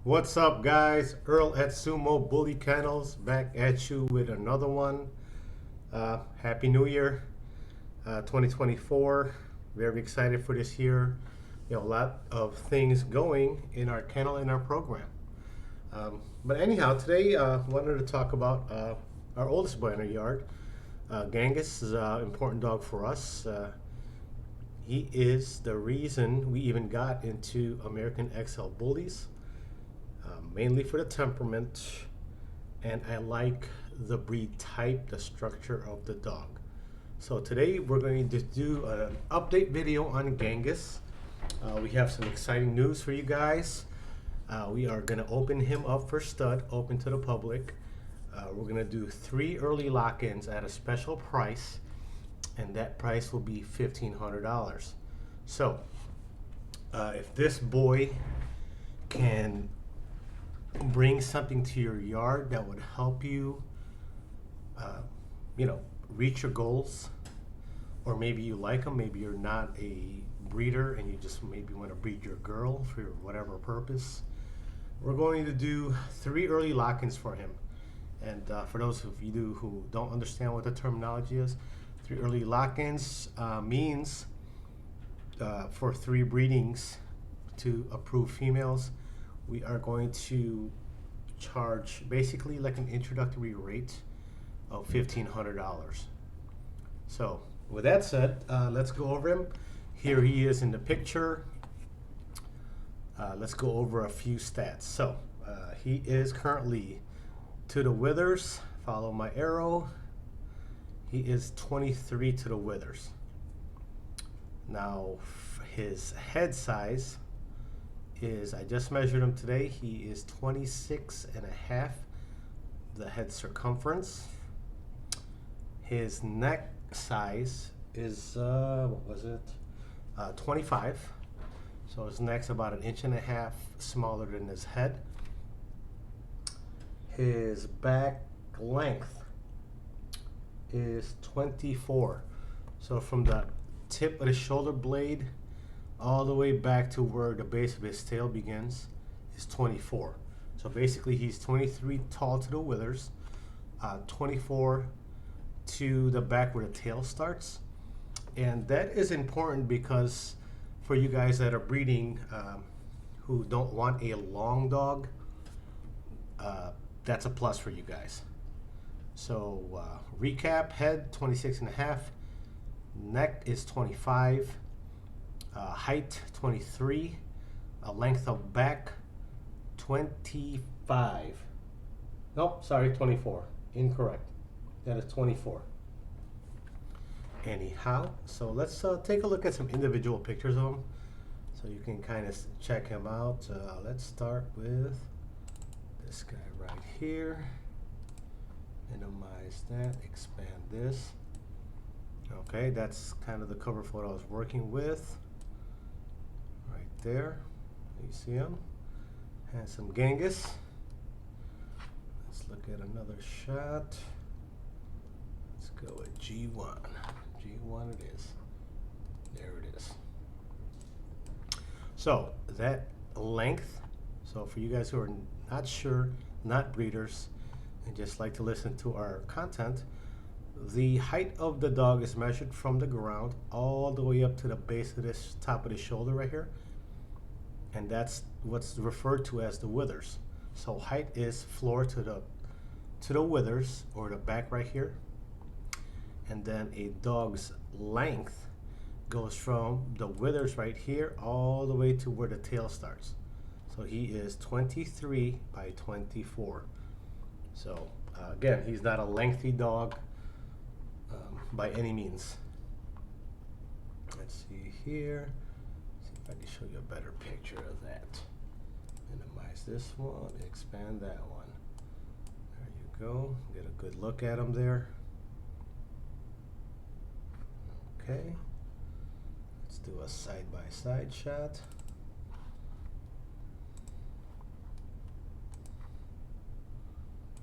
What's up, guys? Earl at Sumo Bully Kennels back at you with another one. Happy New Year, 2024. Very excited for this year. A lot of things going in our kennel in our program. But anyhow, today wanted to talk about our oldest boy in our yard. Genghis is an important dog for us. He is the reason we even got into americanbullyxl bullies. Mainly for the temperament, and I like the breed type, the structure of the dog. So today we're going to do an update video on Genghis. We have some exciting news for you guys. We are going to open him up for stud, open to the public. We're going to do 3 early lock-ins at a special price, and that price will be $1,500. So if this boy can bring something to your yard that would help you, reach your goals, or maybe you like them, maybe you're not a breeder and you just maybe want to breed your girl for whatever purpose, we're going to do 3 early lock-ins for him. And for those of you who don't understand what the terminology is, 3 early lock-ins means for 3 breedings to approve females, we are going to charge basically like an introductory rate of $1,500. So with that said, let's go over him. Here he is in the picture. Let's go over a few stats. So he is currently to the withers. Follow my arrow. He is 23 to the withers. Now his head size is, I just measured him today, he is 26.5, the head circumference. His neck size is 25, so his neck's about 1.5 inches smaller than his head. His back length is 24, so from the tip of the shoulder blade all the way back to where the base of his tail begins is 24. So basically he's 23 tall to the withers, 24 to the back where the tail starts. And that is important because for you guys that are breeding who don't want a long dog, that's a plus for you guys. So recap: head 26.5, neck is 25, height 23, length of back 25. Nope, sorry, 24. Incorrect. That is 24. Anyhow, so let's take a look at some individual pictures of him so you can kind of check him out. Let's start with this guy right here. Minimize that, expand this. Okay, that's kind of the cover photo I was working with. Right there, you see him. Handsome Genghis. Let's look at another shot. Let's go with G1. G1 it is. There it is. So that length, so for you guys who are not sure, not breeders, and just like to listen to our content, the height of the dog is measured from the ground all the way up to the base of this top of the shoulder right here, and that's what's referred to as the withers. So height is floor to the withers, or the back right here, and then a dog's length goes from the withers right here all the way to where the tail starts. So he is 23 by 24. So again, he's not a lengthy dog by any means. Let's see here. See if I can show you a better picture of that. Minimize this one, expand that one. There you go. Get a good look at him there. Okay. Let's do a side-by-side shot.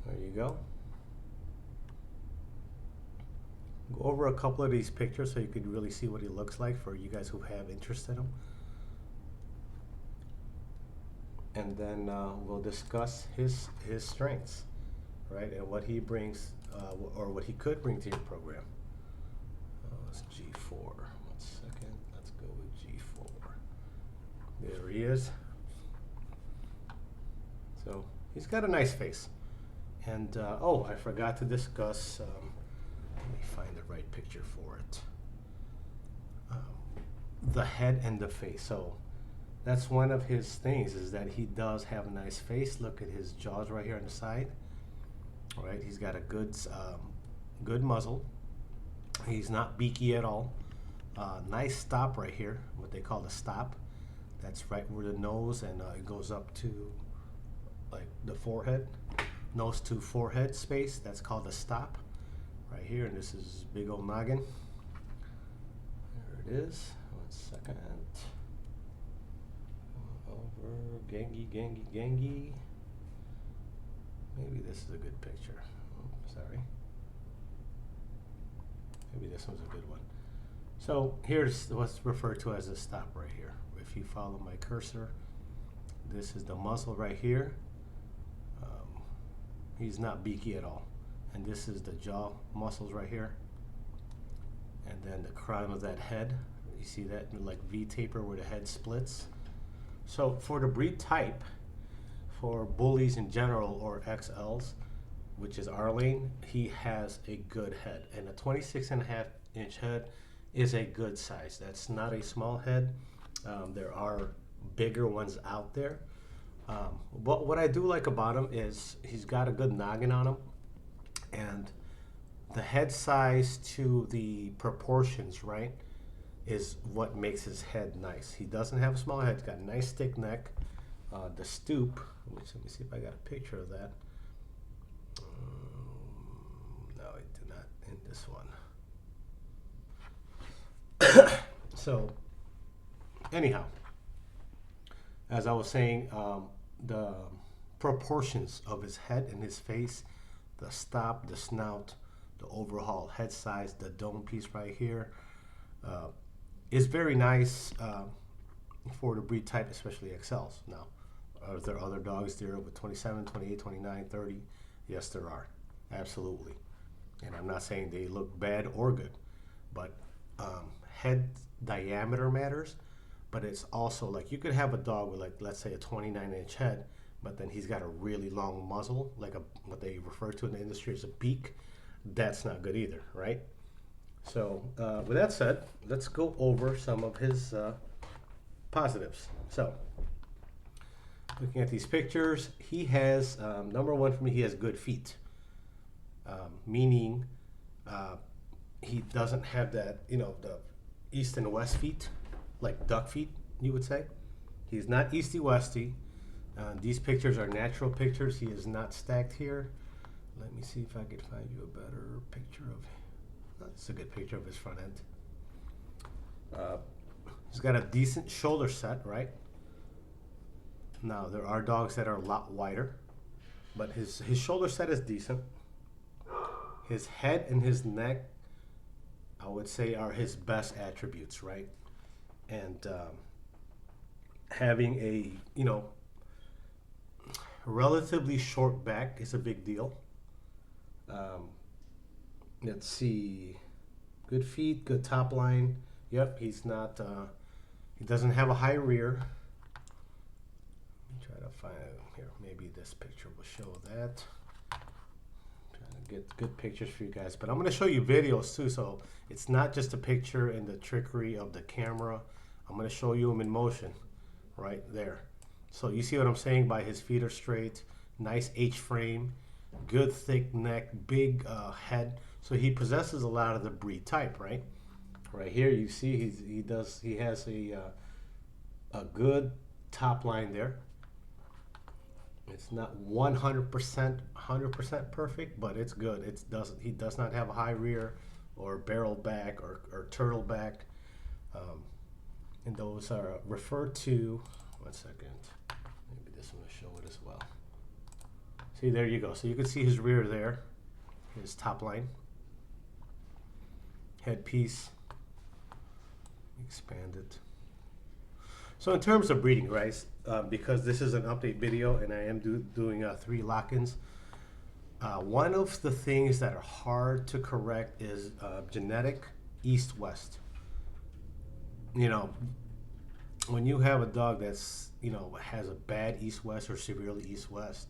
There you go. Go over a couple of these pictures so you could really see what he looks like for you guys who have interest in him. and then we'll discuss his strengths, right, and what he brings or what he could bring to your program. It's G4. 1 second. Let's go with G4. There he is. So he's got a nice face. And oh, I forgot to discuss. Let me find the right picture for it. The head and the face. So that's one of his things, is that he does have a nice face. Look at his jaws right here on the side. All right, he's got a good muzzle. He's not beaky at all. Nice stop right here, what they call the stop. That's right where the nose, and it goes up to like the forehead, nose to forehead space. That's called the stop right here, and this is big old noggin. There it is. 1 second. Over Genghis. Maybe this is a good picture. Oh, sorry. Maybe this one's a good one. So here's what's referred to as a stop right here. If you follow my cursor, this is the muzzle right here. He's not beaky at all. And this is the jaw muscles right here. And then the crown of that head. You see that like V-taper where the head splits. So for the breed type, for bullies in general or XLs, which is our lane, he has a good head. And a 26.5-inch head is a good size. That's not a small head. There are bigger ones out there. But what I do like about him is he's got a good noggin on him. And the head size to the proportions, right, is what makes his head nice. He doesn't have a small head. He's got a nice thick neck. The stoop, which, let me see if I got a picture of that. No, I did not in this one. So, anyhow, as I was saying, the proportions of his head and his face, the stop, the snout, the overall head size, the dome piece right here, is very nice for the breed type, especially XLs. Now, are there other dogs there with 27, 28, 29, 30? Yes, there are. Absolutely. And I'm not saying they look bad or good, but head diameter matters. But it's also like you could have a dog with, like, let's say a 29-inch head, but then he's got a really long muzzle, like what they refer to in the industry as a beak. That's not good either, right? So with that said, let's go over some of his positives. So looking at these pictures, he has, number one for me, he has good feet. Meaning he doesn't have that, the east and west feet, like duck feet, you would say. He's not easty-westy. These pictures are natural pictures. He is not stacked here. Let me see if I could find you a better picture of him. That's a good picture of his front end. He's got a decent shoulder set, right? Now, there are dogs that are a lot wider, but his shoulder set is decent. His head and his neck, I would say, are his best attributes, right? And having a, relatively short back is a big deal. Let's see, good feet, good top line. Yep, he's not, he doesn't have a high rear. Let me try to find here, maybe this picture will show that. Trying to get good pictures for you guys, but I'm going to show you videos too, so it's not just a picture and the trickery of the camera. I'm going to show you him in motion right there. So you see what I'm saying by his feet are straight, nice H-frame, good thick neck, big head. So he possesses a lot of the breed type, right? Right here you see he has a good top line there. It's not 100% perfect, but it's good. He does not have a high rear or barrel back or turtle back. And those are referred to, 1 second, maybe this one will show it as well. See, there you go. So you can see his rear there, his top line, head piece, expand it. So in terms of breeding, right? Because this is an update video and I am doing 3 lock-ins. One of the things that are hard to correct is genetic east-west. You know, when you have a dog that's, has a bad east-west or severely east-west,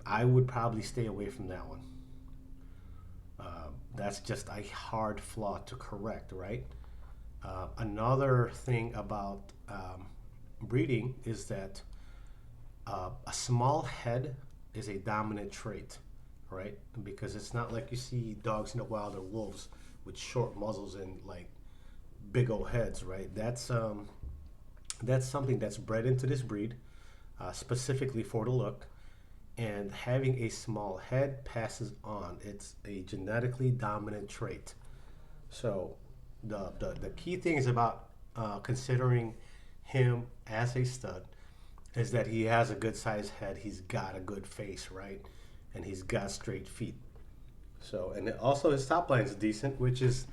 I would probably stay away from that one. That's just a hard flaw to correct, right? Another thing about breeding is that a small head is a dominant trait, right? Because it's not like you see dogs in the wild or wolves with short muzzles and like big old heads, right? That's something that's bred into this breed, specifically for the look. And having a small head passes on. It's a genetically dominant trait. So the key thing is about considering him as a stud is that he has a good sized head, he's got a good face, right? And he's got straight feet. So, and also his top line is decent, which is,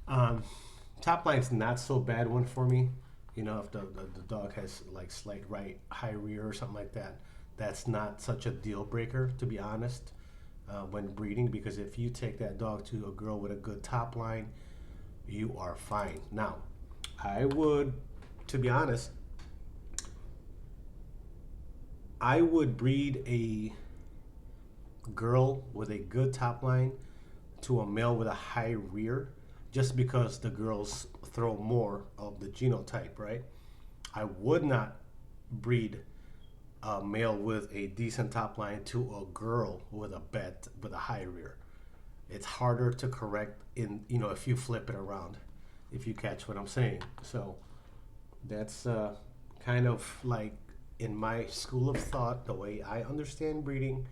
top line's not so bad one for me. If the dog has like slight right, high rear or something like that, that's not such a deal breaker, to be honest, when breeding, because if you take that dog to a girl with a good top line, you are fine. Now, I would, to be honest, I would breed a girl with a good top line to a male with a high rear, just because the girls throw more of the genotype, right? I would not breed a male with a decent top line to a girl with a high rear. It's harder to correct if you flip it around, if you catch what I'm saying. So that's kind of like in my school of thought, the way I understand breeding.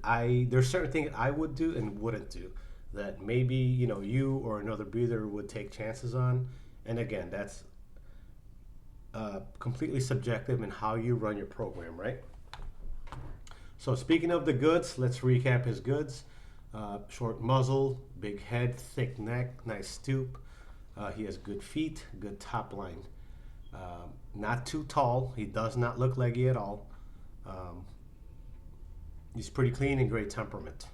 There's certain things I would do and wouldn't do that maybe you or another breeder would take chances on. And again, that's completely subjective in how you run your program, right? So speaking of the goods, let's recap his goods. Short muzzle, big head, thick neck, nice stoop. He has good feet, good top line. Not too tall. He does not look leggy at all. He's pretty clean and great temperament.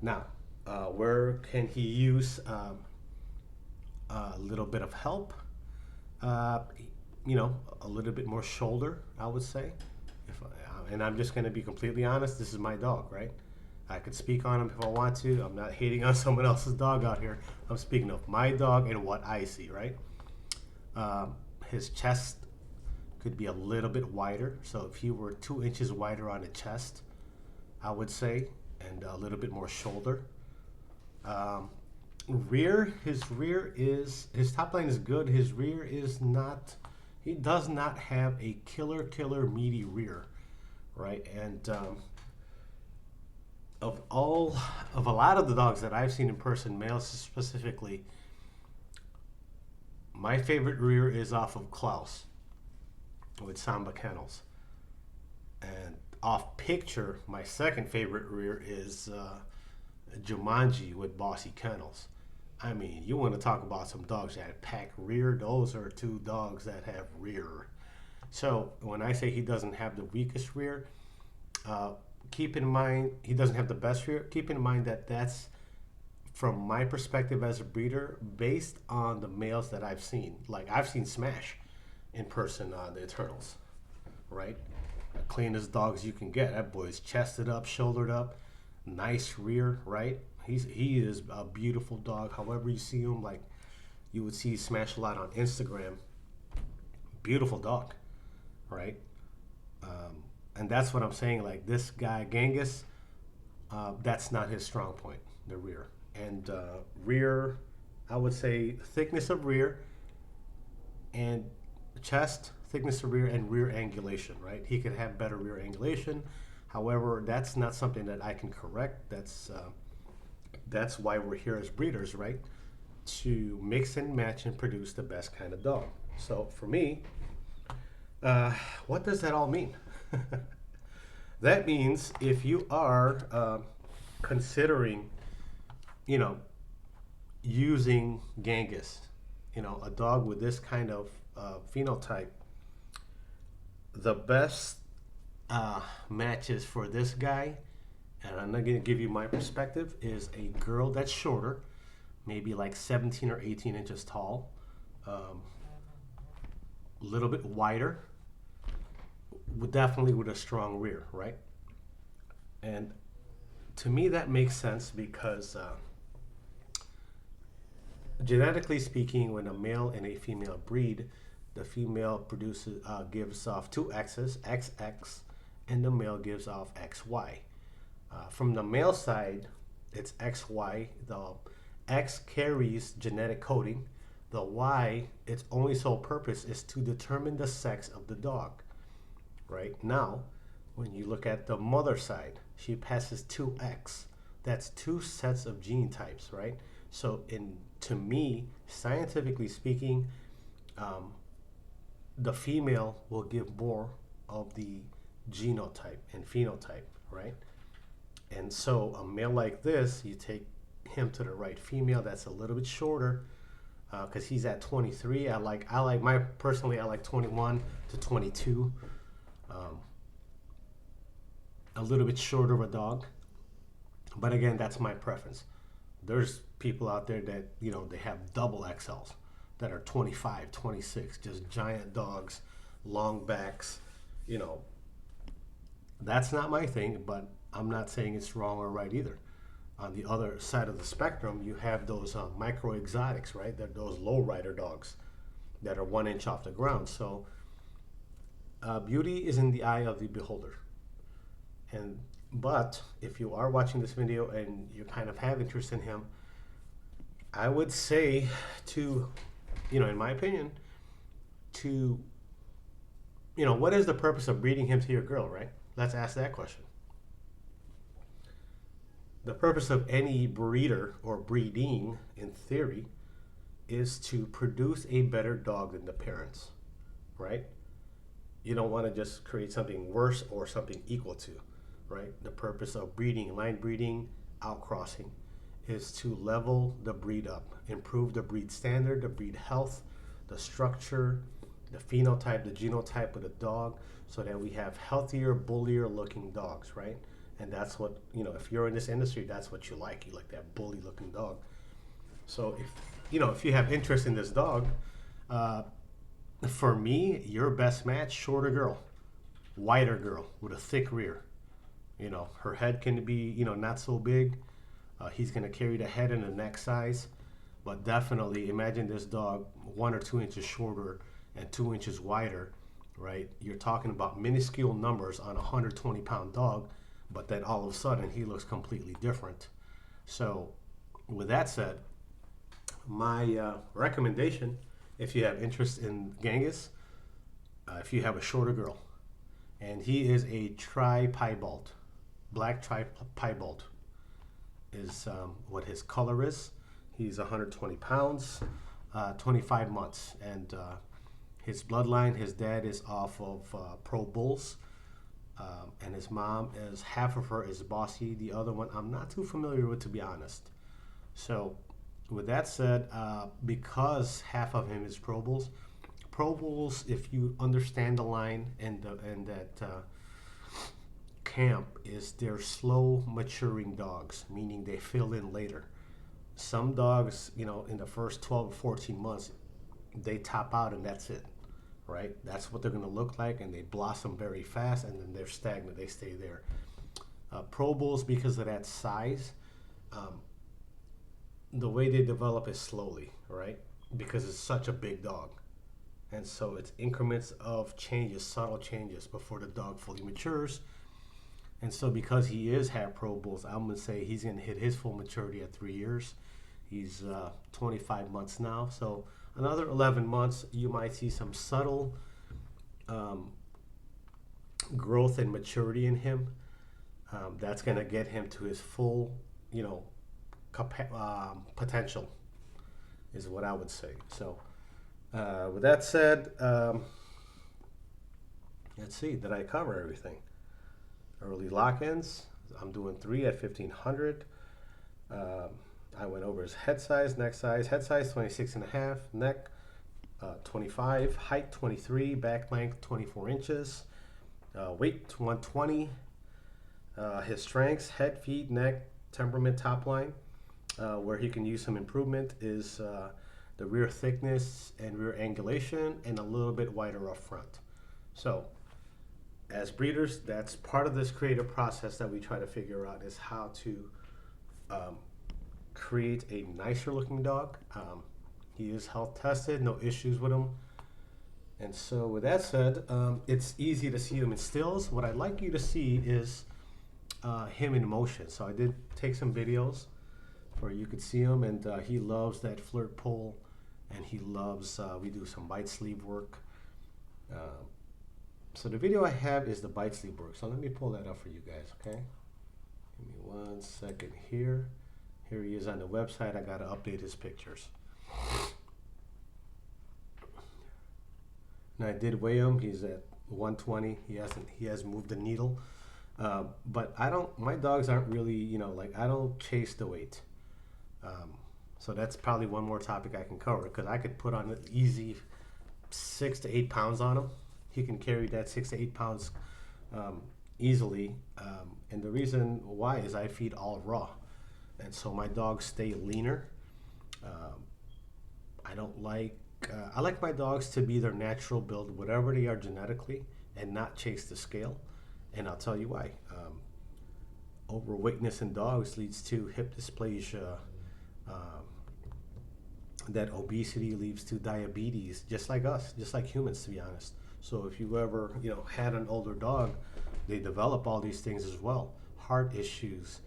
Now, where can he use a little bit of help? A little bit more shoulder, I would say. And I'm just going to be completely honest, this is my dog, right? I could speak on him if I want to. I'm not hating on someone else's dog out here. I'm speaking of my dog and what I see, right? His chest could be a little bit wider. So if he were 2 inches wider on the chest, I would say, and a little bit more shoulder. His top line is good. His rear is not, he does not have a killer meaty rear, right? And of a lot of the dogs that I've seen in person, males specifically, my favorite rear is off of Klaus with Samba Kennels. And off picture, my second favorite rear is Jumanji with Bossy Kennels. I mean, you want to talk about some dogs that pack rear, those are 2 dogs that have rear. So when I say he doesn't have the weakest rear, keep in mind, he doesn't have the best rear. Keep in mind that that's, from my perspective as a breeder, based on the males that I've seen. Like, I've seen Smash in person on the Eternals, right? Cleanest dogs you can get. That boy's chested up, shouldered up, nice rear, right? He is a beautiful dog. However you see him, like you would see Smash a lot on Instagram. Beautiful dog, right? And that's what I'm saying. Like, this guy Genghis, that's not his strong point, the rear. And rear, I would say thickness of rear and chest, thickness of rear, and rear angulation, right? He could have better rear angulation. However, that's not something that I can correct. That's why we're here as breeders, right? To mix and match and produce the best kind of dog. So for me, what does that all mean? That means if you are considering, using Genghis a dog with this kind of phenotype, the best matches for this guy, and I'm not going to give you my perspective, is a girl that's shorter, maybe like 17 or 18 inches tall, a little bit wider, definitely with a strong rear, right? And to me, that makes sense because genetically speaking, when a male and a female breed, the female gives off two X's, XX, and the male gives off XY. From the male side, it's XY. The X carries genetic coding. The Y, its only sole purpose is to determine the sex of the dog. Right now, when you look at the mother side, she passes two X. That's two sets of gene types, right? So, to me, scientifically speaking, the female will give more of the genotype and phenotype, right? And so a male like this, you take him to the right female that's a little bit shorter, because he's at 23. I like 21 to 22. A little bit shorter of a dog, but again, that's my preference. There's people out there that they have double XLs that are 25, 26, just giant dogs, long backs. That's not my thing, but I'm not saying it's wrong or right either. On the other side of the spectrum, you have those micro exotics, right? They're those low rider dogs that are 1 inch off the ground. So beauty is in the eye of the beholder. But if you are watching this video and you kind of have interest in him, I would say to, in my opinion, what is the purpose of breeding him to your girl, right? Let's ask that question. The purpose of any breeder or breeding, in theory, is to produce a better dog than the parents, right? You don't want to just create something worse or something equal to, right? The purpose of breeding, line breeding, outcrossing, is to level the breed up, improve the breed standard, the breed health, the structure, the phenotype, the genotype of the dog, so that we have healthier, bullier looking dogs, right? And that's what, if you're in this industry, that's what you like. You like that bully looking dog. So if you have interest in this dog, for me, your best match, shorter girl, wider girl with a thick rear. Her head can be, not so big. He's going to carry the head and the neck size. But definitely imagine this dog 1 or 2 inches shorter and 2 inches wider, right? You're talking about minuscule numbers on a 120-pound dog, but then all of a sudden he looks completely different. So with that said, my recommendation, if you have interest in Genghis, if you have a shorter girl, and he is a tri-piebald, black tri-piebald is what his color is. He's 120 pounds, 25 months, and his bloodline, his dad is off of Pro Bulls, and his mom is, half of her is Bossy. The other one I'm not too familiar with, to be honest. So with that said, because half of him is Pro Bulls, if you understand the line and that camp, is they're slow maturing dogs, meaning they fill in later. Some dogs, in the first 12 or 14 months, they top out and that's it, right? That's what they're going to look like, and they blossom very fast, and then they're stagnant. They stay there. Pro Bulls, because of that size, the way they develop is slowly, right? Because it's such a big dog. And so it's increments of changes, subtle changes, before the dog fully matures. And so because he is half Pro Bulls, I'm going to say he's going to hit his full maturity at 3 years. He's 25 months now. So another 11 months, you might see some subtle growth and maturity in him. That's going to get him to his full, potential, is what I would say. So with that said, let's see, did I cover everything? Early lock-ins, I'm doing 3 at 1,500. I went over his head size, neck size. Head size 26.5, neck 25, height 23, back length 24 inches, weight 120. His strengths: head, feet, neck, temperament, top line. Where he can use some improvement is the rear thickness and rear angulation, and a little bit wider up front. So as breeders, that's part of this creative process that we try to figure out, is how to create a nicer looking dog. He is health tested, no issues with him. And so with that said, it's easy to see him in stills. What I'd like you to see is him in motion. So I did take some videos where you could see him, and he loves that flirt pull, and he loves, we do some bite sleeve work. So the video I have is the bite sleeve work. So let me pull that up for you guys, okay? Give me 1 second here. Here he is on the website. I gotta update his pictures. And I did weigh him. He's at 120. He has moved the needle. But my dogs aren't really, you know, like, I don't chase the weight. So that's probably one more topic I can cover, because I could put on an easy 6 to 8 pounds on him. He can carry that 6 to 8 pounds easily. And the reason why is I feed all raw. And so my dogs stay leaner. I like my dogs to be their natural build, whatever they are genetically, and not chase the scale. And I'll tell you why. Overweightness in dogs leads to hip dysplasia. That obesity leads to diabetes, just like us, just like humans, to be honest. So if you ever, you know, had an older dog, they develop all these things as well. Heart issues.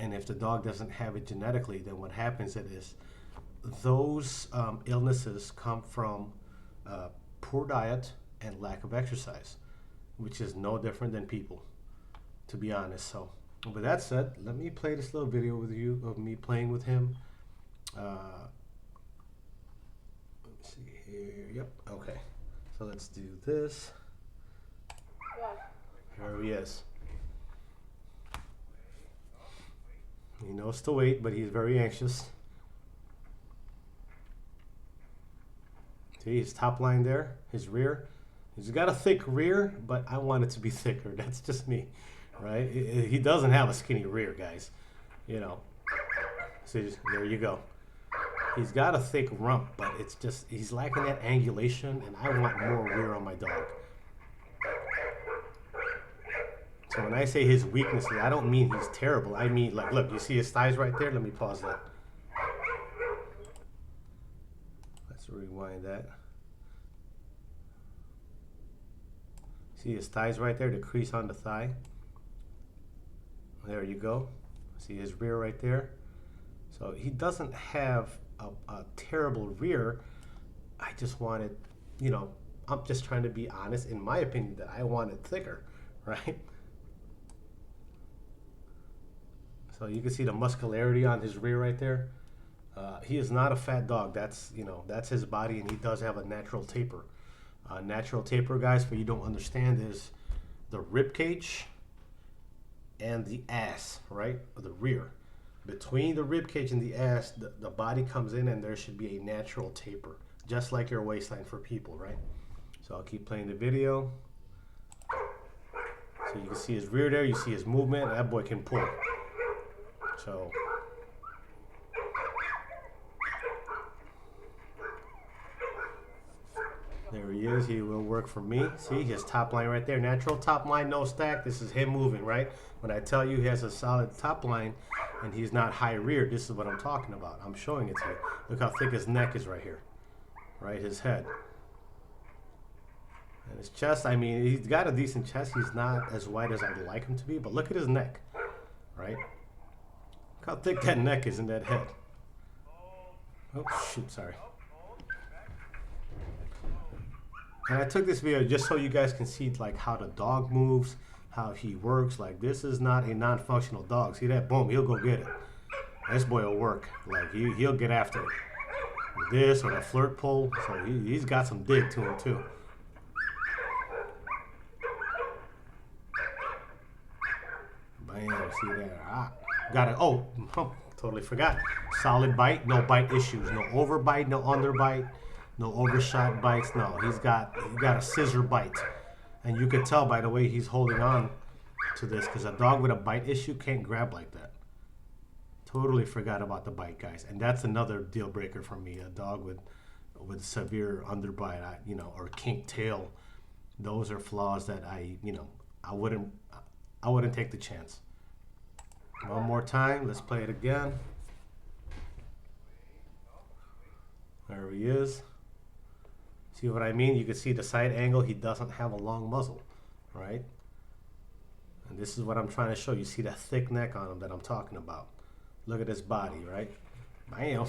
And if the dog doesn't have it genetically, then what happens is those illnesses come from poor diet and lack of exercise, which is no different than people, to be honest. So with that said, let me play this little video with you of me playing with him. Let me see here. Yep. Okay. So let's do this. Here he is. He knows to wait, but he's very anxious. See his top line there, his rear. He's got a thick rear, but I want it to be thicker. That's just me, right? He doesn't have a skinny rear, guys. You know. See, there you go. He's got a thick rump, but it's just, he's lacking that angulation, and I want more rear on my dog. So when I say his weaknesses, I don't mean he's terrible. I mean, like, look, you see his thighs right there? Let me pause that. Let's rewind that. See his thighs right there, the crease on the thigh? There you go. See his rear right there? So he doesn't have a terrible rear. I just wanted, you know, I'm just trying to be honest, in my opinion, that I want it thicker, right? So you can see the muscularity on his rear right there. He is not a fat dog. That's, you know, that's his body, and he does have a natural taper. Natural taper, guys, for you don't understand, is the rib cage and the ass, right? Or the rear. Between the rib cage and the ass, the body comes in, and there should be a natural taper, just like your waistline for people, right? So I'll keep playing the video. So you can see his rear there, you see his movement, that boy can pull. So there he is. He will work for me. See his top line right there, natural top line, no stack. This is him moving, right? When I tell you he has a solid top line and he's not high rear, this is what I'm talking about. I'm showing it to you. Look how thick his neck is right here, right? His head and his chest. I mean, he's got a decent chest. He's not as wide as I'd like him to be, but look at his neck, right? Look how thick that neck is in that head. Oh shoot, sorry. And I took this video just so you guys can see like how the dog moves, how he works. Like, this is not a non-functional dog. See that? Boom, he'll go get it. This boy will work. Like, he'll get after it. This or the flirt pull. So he's got some dig to him too. Bam, see there. Ah, got it. Oh, Totally forgot. Solid bite, no bite issues, no overbite, no underbite, no overshot bites. No, he got a scissor bite, and you can tell by the way he's holding on to this, because a dog with a bite issue can't grab like that. Totally forgot about the bite, guys, and that's another deal breaker for me. A dog with severe underbite, or kink tail. Those are flaws that I wouldn't take the chance. One more time, let's play it again. There he is. See what I mean? You can see the side angle. He doesn't have a long muzzle, right? And this is what I'm trying to show you. See that thick neck on him that I'm talking about. Look at his body, right? Bam.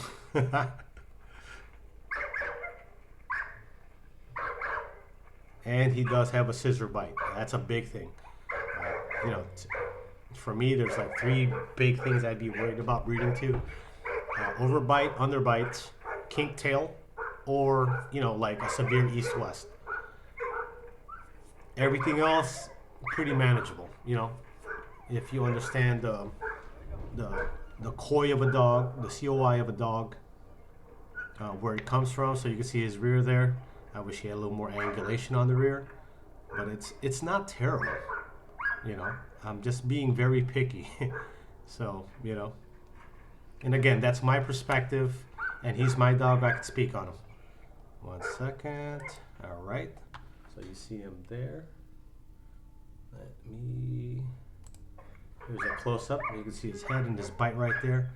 And he does have a scissor bite. That's a big thing. For me, there's like 3 big things I'd be worried about breeding to. Overbite, underbite, kink tail, or, like a severe east-west. Everything else, pretty manageable, if you understand the COI of a dog, the COI of a dog, where it comes from. So you can see his rear there. I wish he had a little more angulation on the rear, but it's not terrible, I'm just being very picky. So, and again, that's my perspective, and he's my dog. I can speak on him. 1 second. All right. So you see him there. Here's a close-up. You can see his head and his bite right there.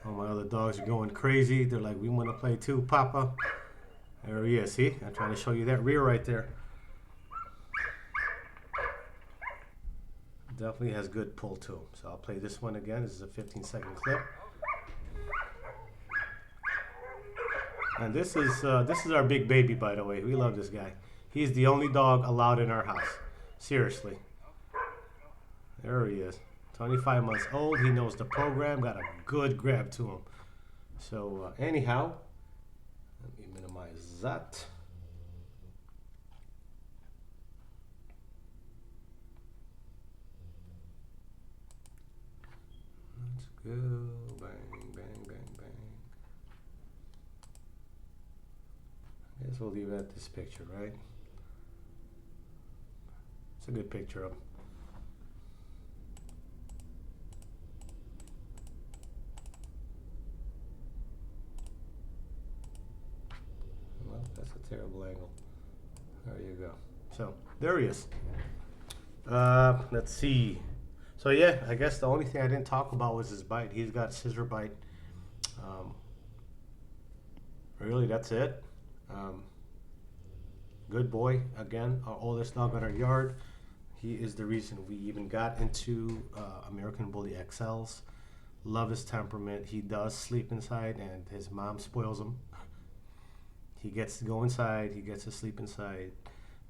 All my other dogs are going crazy. They're like, we want to play too, Papa. There he is. See? I'm trying to show you that rear right there. Definitely has good pull to him. So I'll play this one again. This is a 15-second clip. And this is our big baby, by the way. We love this guy. He's the only dog allowed in our house. Seriously. There he is. 25 months old. He knows the program. Got a good grab to him. So anyhow, let me minimize that. Let's go. Bang, bang, bang, bang. I guess we'll leave at this picture, right? It's a good picture of him. Well, that's a terrible angle. There you go. So, there he is. Let's see. So yeah, I guess the only thing I didn't talk about was his bite. He's got scissor bite. Really, that's it. Good boy. Again, our oldest dog in our yard. He is the reason we even got into American Bully XLs. Love his temperament. He does sleep inside, and his mom spoils him. He gets to go inside. He gets to sleep inside.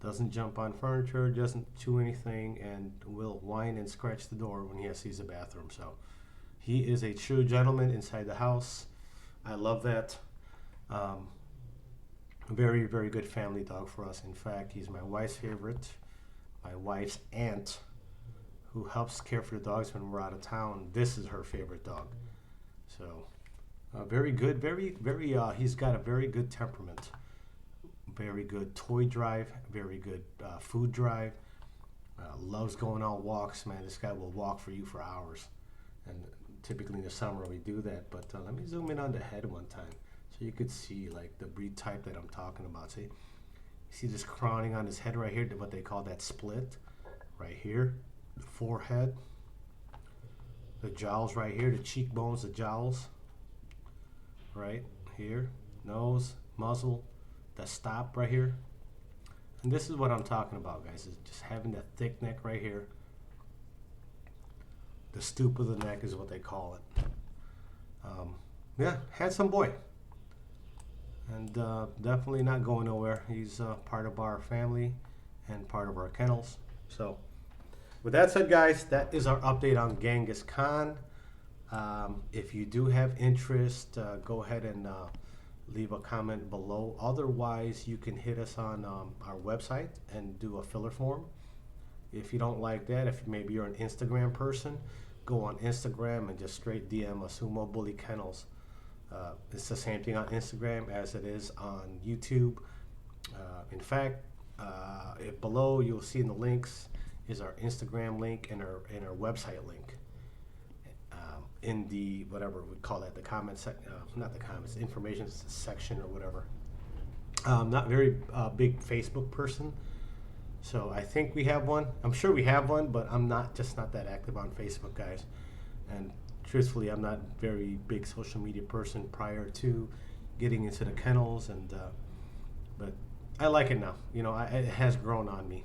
Doesn't jump on furniture. Doesn't chew anything, and will whine and scratch the door when he has to use the bathroom. So he is a true gentleman inside the house. I love that. Very, very good family dog for us. In fact, he's my wife's favorite. My wife's aunt, who helps care for the dogs when we're out of town, this is her favorite dog. So, very good. He's got a very good temperament. Very good toy drive. Very good food drive. Loves going on walks, man. This guy will walk for you for hours. And typically in the summer we do that. But let me zoom in on the head one time, so you could see like the breed type that I'm talking about. See? See this crowning on his head right here, what they call that split right here, the forehead, the jowls right here, the cheekbones, the jowls right here, nose, muzzle, the stop right here. And this is what I'm talking about, guys, is just having that thick neck right here. The stoop of the neck is what they call it. Yeah, handsome boy. And definitely not going nowhere. He's part of our family and part of our kennels. So with that said, guys, that is our update on Genghis Khan. If you do have interest, go ahead and leave a comment below. Otherwise, you can hit us on our website and do a filler form. If you don't like that, if maybe you're an Instagram person, go on Instagram and just straight DM a Sumo Bully Kennels. It's the same thing on Instagram as it is on YouTube. In fact, below you'll see in the links is our Instagram link and our website link. In the whatever we call that, the comments, not the comments, information section or whatever. I'm not very big Facebook person, so I think we have one. I'm sure we have one, but I'm not that active on Facebook, guys. And truthfully, I'm not very big social media person prior to getting into the kennels, and but I like it now. You know, it has grown on me,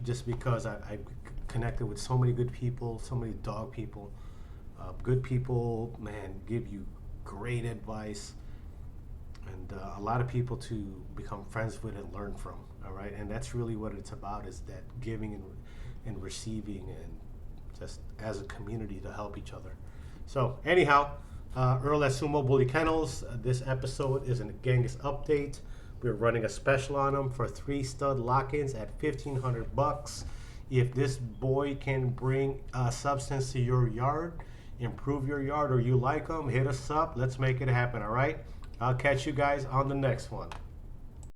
just because I connected with so many good people, so many dog people. Good people, man, give you great advice, and a lot of people to become friends with and learn from. All right, and that's really what it's about, is that giving and receiving, and just as a community to help each other. So anyhow, Earl at Sumo Bully Kennels. This episode is a Genghis update. We're running a special on them for 3 stud lock-ins at $1,500. If this boy can bring substance to your yard, improve your yard, or you like them, hit us up. Let's make it happen. All right, I'll catch you guys on the next one.